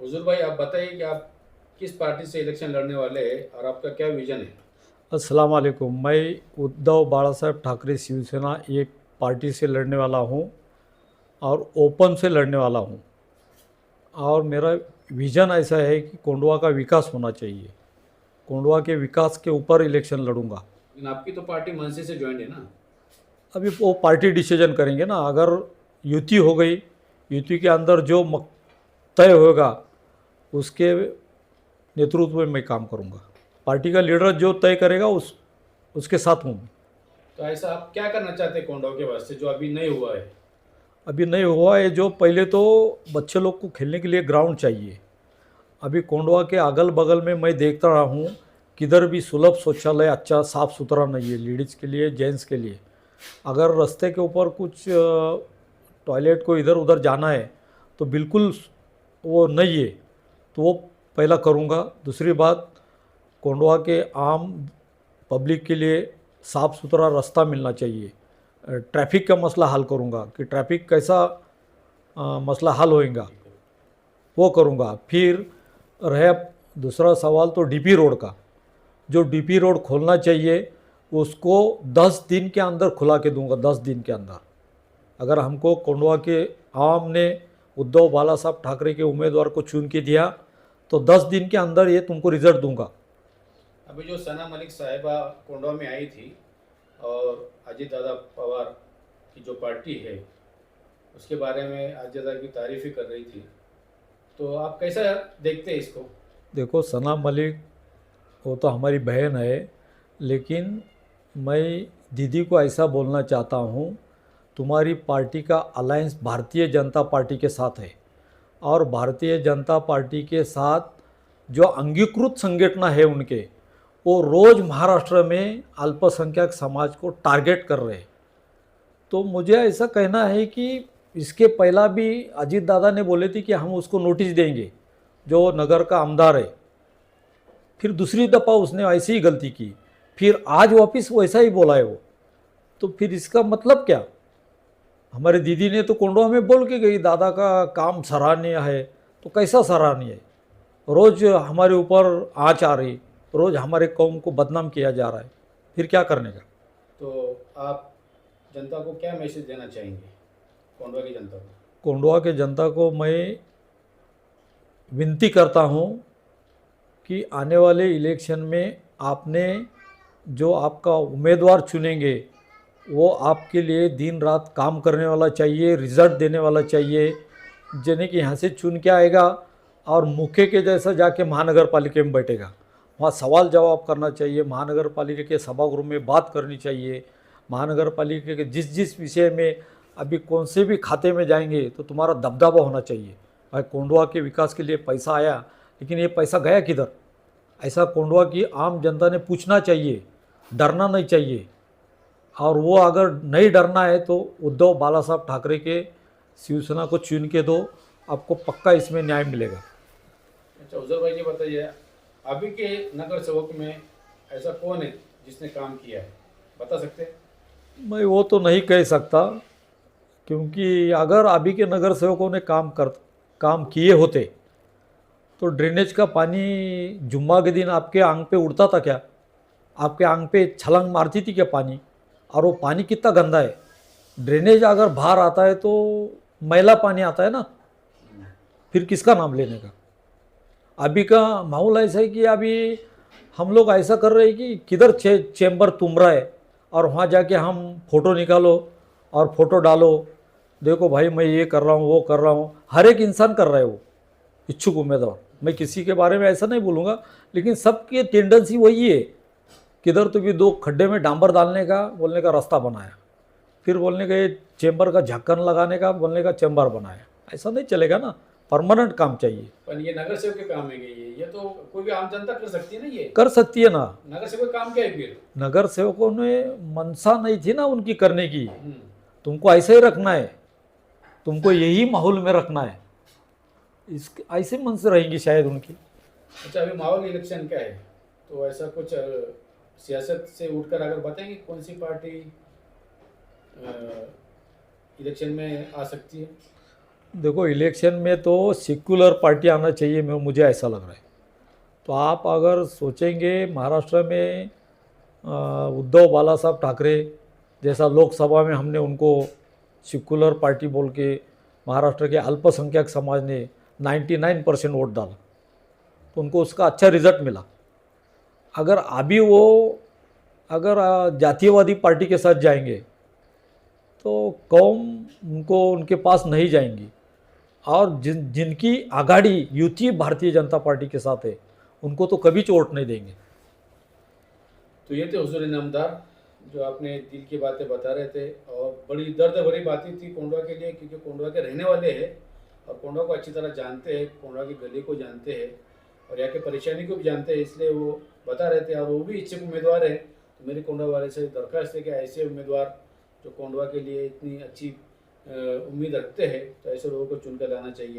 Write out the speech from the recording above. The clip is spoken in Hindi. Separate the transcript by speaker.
Speaker 1: हुजूर भाई, आप बताइए कि आप किस पार्टी से इलेक्शन लड़ने वाले हैं और आपका क्या विजन है।
Speaker 2: अस्सलाम वालेकुम। मैं उद्धव बाला साहब ठाकरे शिवसेना एक पार्टी से लड़ने वाला हूं और ओपन से लड़ने वाला हूं। और मेरा विज़न ऐसा है कि कोंडवा का विकास होना चाहिए। कोंडवा के विकास के ऊपर इलेक्शन लड़ूंगा।
Speaker 1: लेकिन आपकी तो पार्टी मनसे से ज्वाइन है ना।
Speaker 2: अभी वो पार्टी डिसीजन करेंगे ना। अगर युति हो गई, युति के अंदर जो तय होगा उसके नेतृत्व में मैं काम करूंगा। पार्टी का लीडर जो तय करेगा उसके साथ हूँ।
Speaker 1: तो ऐसा आप क्या करना चाहते हैं कोंडाव के वास्ते जो अभी नहीं हुआ है।
Speaker 2: अभी नहीं हुआ है। जो पहले तो बच्चे लोग को खेलने के लिए ग्राउंड चाहिए। अभी कोंडवा के अगल बगल में मैं देखता रहा हूँ, किधर भी सुलभ शौचालय अच्छा साफ़ सुथरा नहीं है, लेडीज़ के लिए जेंट्स के लिए। अगर रास्ते के ऊपर कुछ टॉयलेट को इधर उधर जाना है तो बिल्कुल वो नहीं है। तो वो पहला करूँगा। दूसरी बात, कोंडवा के आम पब्लिक के लिए साफ़ सुथरा रास्ता मिलना चाहिए। ट्रैफिक का मसला हल करूँगा कि ट्रैफिक कैसा मसला हल होएगा, वो करूँगा। फिर रहे दूसरा सवाल तो डीपी रोड का। जो डीपी रोड खोलना चाहिए उसको 10 दिन के अंदर खुला के दूंगा। 10 दिन के अंदर अगर हमको कोंडवा के आवाम ने उद्धव बाला साहब ठाकरे के उम्मीदवार को चुन के दिया तो 10 दिन के अंदर ये तुमको रिजल्ट दूंगा।
Speaker 1: अभी जो सना मलिक साहिबा कोंडाव में आई थी और अजीत दादा पवार की जो पार्टी है उसके बारे में अजीत दादा की तारीफ ही कर रही थी, तो आप कैसा देखते हैं इसको।
Speaker 2: देखो, सना मलिक वो तो हमारी बहन है, लेकिन मैं दीदी को ऐसा बोलना चाहता हूँ, तुम्हारी पार्टी का अलायंस भारतीय जनता पार्टी के साथ है और भारतीय जनता पार्टी के साथ जो अंगीकृत संगठन है उनके, वो रोज़ महाराष्ट्र में अल्पसंख्यक समाज को टारगेट कर रहे हैं। तो मुझे ऐसा कहना है कि इसके पहला भी अजीत दादा ने बोले थे कि हम उसको नोटिस देंगे, जो नगर का आमदार है। फिर दूसरी दफ़ा उसने ऐसी ही गलती की, फिर आज वापस वैसा ही बोला है वो। तो फिर इसका मतलब क्या। हमारे दीदी ने तो कोंडवा में बोल के गई दादा का काम सराहनीय है। तो कैसा सराहनीय है। रोज़ हमारे ऊपर आँच आ रही, रोज़ हमारे कौम को बदनाम किया जा रहा है। फिर क्या करने का।
Speaker 1: तो आप जनता को क्या मैसेज देना चाहेंगे, कोंडवा की जनता को।
Speaker 2: कोंडवा के जनता को मैं विनती करता हूँ कि आने वाले इलेक्शन में आपने जो आपका उम्मीदवार चुनेंगे वो आपके लिए दिन रात काम करने वाला चाहिए, रिजल्ट देने वाला चाहिए। यानी कि यहाँ से चुन के आएगा और मुखे के जैसा जाके महानगर पालिका में बैठेगा, वहाँ सवाल जवाब करना चाहिए, महानगर पालिका के सभागृह में बात करनी चाहिए। महानगर पालिका के जिस जिस विषय में अभी कौन से भी खाते में जाएंगे तो तुम्हारा दबदबा होना चाहिए। भाई, कोंडवा के विकास के लिए पैसा आया, लेकिन ये पैसा गया किधर, ऐसा कोंडवा की आम जनता ने पूछना चाहिए। डरना नहीं चाहिए। और वो अगर नहीं डरना है तो उद्धव बाला साहब ठाकरे के शिवसेना को चुन के दो, आपको पक्का इसमें न्याय मिलेगा।
Speaker 1: अच्छा उजर भाई, ये बताइए अभी के नगर सेवक में ऐसा कौन है जिसने काम किया है, बता सकते हैं।
Speaker 2: मैं वो तो नहीं कह सकता, क्योंकि अगर अभी के नगर सेवकों ने काम किए होते तो ड्रेनेज का पानी जुम्मा के दिन आपके आंग पे उड़ता था क्या, आपके आंग पे छलांग मारती थी क्या पानी। और वो पानी कितना गंदा है। ड्रेनेज अगर बाहर आता है तो मैला पानी आता है ना, फिर किसका नाम लेने का। अभी का माहौल ऐसा है कि अभी हम लोग ऐसा कर रहे हैं कि किधर चेम्बर तुम रहा है और वहाँ जाके हम फ़ोटो निकालो और फ़ोटो डालो, देखो भाई मैं ये कर रहा हूँ वो कर रहा हूँ। हर एक इंसान कर रहा है वो, इच्छुक उम्मीदवार। मैं किसी के बारे में ऐसा नहीं बोलूँगा, लेकिन सबकी टेंडेंसी वही है। किधर तो भी दो खड्डे में डांबर डालने का बोलने का रास्ता बनाया, फिर बोलने का ये चेम्बर का ढक्कन लगाने का बोलने का चेम्बर बनाया। ऐसा नहीं चलेगा ना, परमानेंट काम चाहिए।
Speaker 1: पर ये नगर सेवक के काम है कि ये तो कोई भी आम जनता कर सकती है ना। ये
Speaker 2: कर सकती है ना।
Speaker 1: नगर सेवक का काम क्या है फिर।
Speaker 2: नगर सेवकों ने मनसा नहीं थी ना उनकी करने की।
Speaker 1: हम्म।
Speaker 2: तुमको ऐसे ही रखना है, तुमको यही माहौल में रखना है। इस ऐसे मन से रहेंगी शायद उनकी।
Speaker 1: अच्छा अभी माहौल इलेक्शन का है, तो ऐसा कुछ सियासत से उठकर अगर बताएंगे कौन सी पार्टी इलेक्शन में आ सकती है।
Speaker 2: देखो इलेक्शन में तो सेक्युलर पार्टी आना चाहिए, मुझे ऐसा लग रहा है। तो आप अगर सोचेंगे महाराष्ट्र में उद्धव बाला साहब ठाकरे जैसा लोकसभा में हमने उनको सेक्युलर पार्टी बोल के महाराष्ट्र के अल्पसंख्यक समाज ने 99% वोट डाला, तो उनको उसका अच्छा रिजल्ट मिला। अगर अभी वो अगर जातीयवादी पार्टी के साथ जाएंगे तो कौम उनको उनके पास नहीं जाएंगी, और जिनकी आघाड़ी युति भारतीय जनता पार्टी के साथ है उनको तो कभी वोट नहीं देंगे।
Speaker 1: तो ये थे हुजूर इनामदार जो आपने दिल की बातें बता रहे थे, और बड़ी दर्द भरी बातें थी कोंडवा के लिए, क्योंकि कोंडवा के रहने वाले हैं और कोंडवा को अच्छी तरह जानते हैं, कोंडवा की गली को जानते हैं और यहाँ की परेशानी को भी जानते हैं, इसलिए वो बता रहे थे। और वो भी इच्छुक उम्मीदवार है, तो मेरी कोंडवा वाले से दरख्वास्त है कि ऐसे उम्मीदवार जो कोंडवा के लिए इतनी अच्छी उम्मीद रखते हैं, तो ऐसे लोगों को चुनकर लाना चाहिए।